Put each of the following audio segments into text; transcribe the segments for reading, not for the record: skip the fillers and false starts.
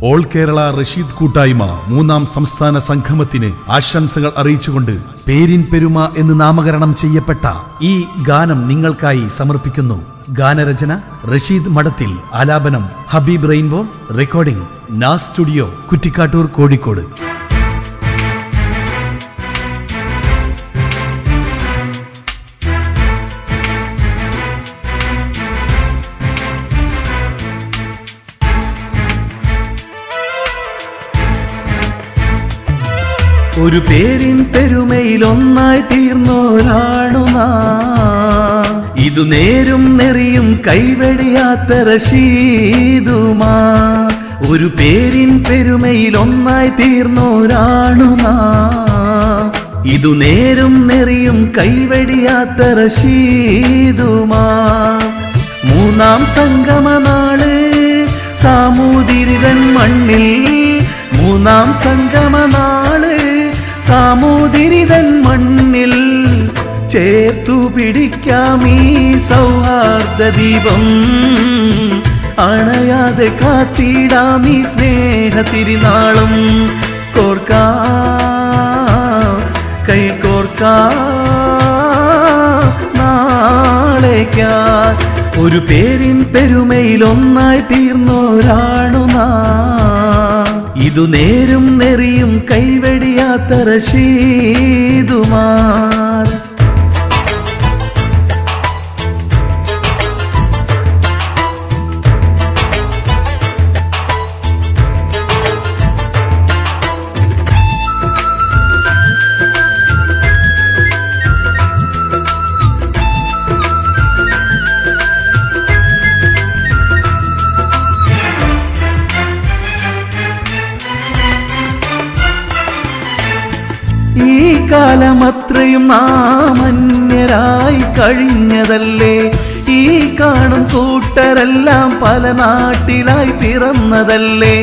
All Kerala Rasheed കൂട്ടായ്മ 3ാം സംസ്ഥാന സംഗമത്തിന് ആശംസകൾ അറിയിച്ചുകൊണ്ട് പേരിൻ പെരുമ എന്ന് നാമകരണം ചെയ്യപ്പെട്ട ഈ ഗാനം നിങ്ങൾക്കായി സമർപ്പിക്കുന്നു. ഗാനരചന റഷീദ് മഠത്തിൽ, ആലാപനം ഹബീബ് റെയിൻബോ, റെക്കോർഡിംഗ് നാസ് സ്റ്റുഡിയോ, കുറ്റിക്കാട്ടൂർ, കോഴിക്കോട്. ഒരു പേരിൻ പെരുമയിൽ ഒന്നായി തീർന്നോരാണു നാം. ഇതു നേരും നെറിയും കൈവെടിയാത്ത റഷീദുമാ. ഒരു പേരിൻ പെരുമയിൽ ഒന്നായി തീർന്നോരാണു നാം. ഇതു നേരും നെറിയും കൈവെടിയാത്ത റഷീദുമാ. 3ാം സംഗമനാള് സാമൂതിരിതൻ മണ്ണിൽ. 3ാം സംഗമനാള് സാമൂതിരിതൻ മണ്ണിൽ. ചേർത്തു പിടിക്കാം ഈ സൗഹാർദ്ദ ദീപം. അണയാതെ കാത്തിടാം ഈ സ്നേഹ തിരുനാളും. കൈകോർക്കാം നാളേക്കായി. ഒരു പേരിൻ പെരുമയിൽ ഒന്നായി തീർന്നോരാണു നാം. ഇതു നേരും നെറിയും കൈവെടിയാത്ത റഷീദുമാർ. ഈ കാലമത്രയും നാം അന്യരായി കഴിഞ്ഞതല്ലേ. ഈ കാണും കൂട്ടരെല്ലാം പല നാട്ടിലായി പിറന്നതല്ലേ.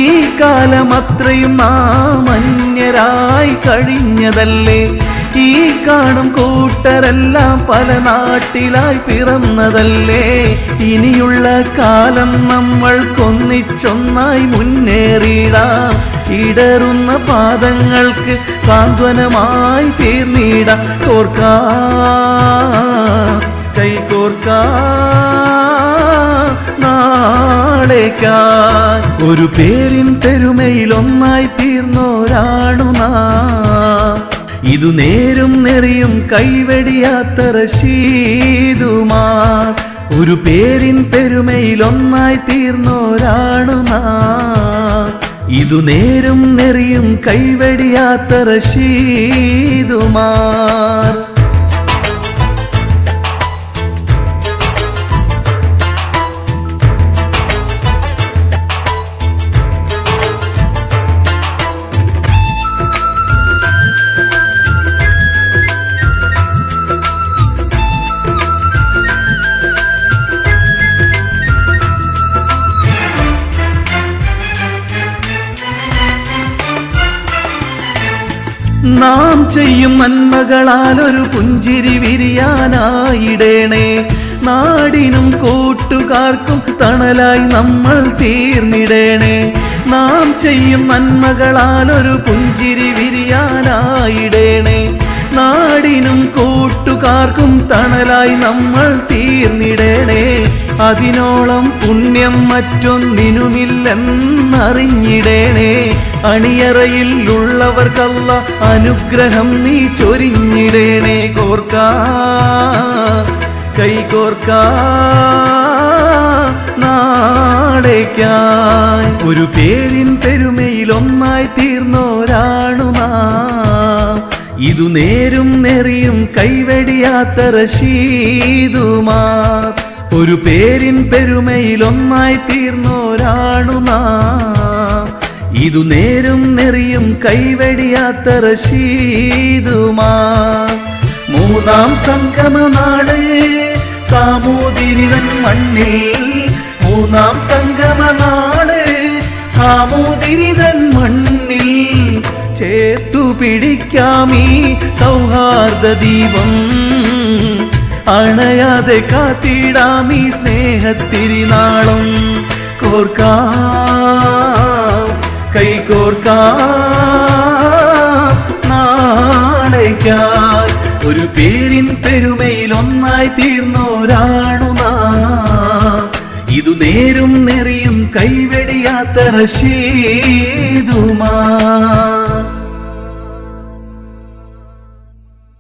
ഈ കാലമത്രയും നാം അന്യരായി കഴിഞ്ഞതല്ലേ. ഈ കാണും കൂട്ടരെല്ലാം പല നാട്ടിലായി പിറന്നതല്ലേ. ഇനിയുള്ള കാലം നമ്മൾക്കൊന്നിച്ചൊന്നായി മുന്നേറിടാം. ഇടറുന്ന പാദങ്ങൾക്ക് സാന്ത്വനമായി തീർന്നിടാം. കൈകോർക്കാം നാളേക്കായി. ഒരു പേരിൻ പെരുമയിൽ ഒന്നായി തീർന്നോരാണു നാം. ഇതു നേരും നെറിയും കൈവെടിയാത്ത റഷീദുമാർ. ഒരു പേരിൻ പെരുമയിൽ ഒന്നായി തീർന്നോരാണു നാം. ഇതു നേരും നെറിയും കൈവെടിയാത്ത റഷീദുമാർ. നാം ചെയ്യും നന്മകളാൽ ഒരു പുഞ്ചിരി വിരിയാനായിടേണേ. നാടിനും കൂട്ടുകാർക്കും തണലായി നമ്മൾ തീർന്നിടേണേ. നാം ചെയ്യും നന്മകളാൽ ഒരു പുഞ്ചിരി വിരിയാനായിടേണേ. നാടിനും കൂട്ടുകാർക്കും തണലായി നമ്മൾ തീർന്നിടേണേ. അതിനോളം പുണ്യം മറ്റൊന്നിനുമില്ലെന്നറിഞ്ഞിടേണേ. അണിയറയിൽ ഉള്ളവർക്കല്ല അനുഗ്രഹം നീ ചൊരിഞ്ഞിടേണേ. കൈകോർക്കാം നാളേക്കായി. ഒരു പേരിൻ പെരുമയിൽ ഒന്നായി തീർന്നോരാണു നാം. ഇതു നേരും നെറിയും കൈവെടിയാത്ത റഷീദുമാർ. ഒരു പേരിൻ പെരുമയിൽ ഒന്നായി തീർന്നോരാണു നാം. ഇതു നേരും നെറിയും കൈവെടിയാത്ത റഷീദുമാർ. 3ാം സംഗമനാള് സാമൂതിരിതൻ മണ്ണിൽ. 3ാം സംഗമനാള് സാമൂതിരിതൻ മണ്ണിൽ. ചേർത്തു പിടിക്കാം ഈ സൗഹാർദ്ദ ദീപം. അണയാതെ കാത്തിടാം ഈ സ്നേഹത്തിരിനാളം കോർക്കാം കൈകോർക്കാം നാളേക്കായി ഒരു പേരിൻ പെരുമയിൽ ഒന്നായി തീർന്നോരാണു നാം ഇതു നേരും നെറിയും കൈവെടിയാത്ത റഷീദുമാ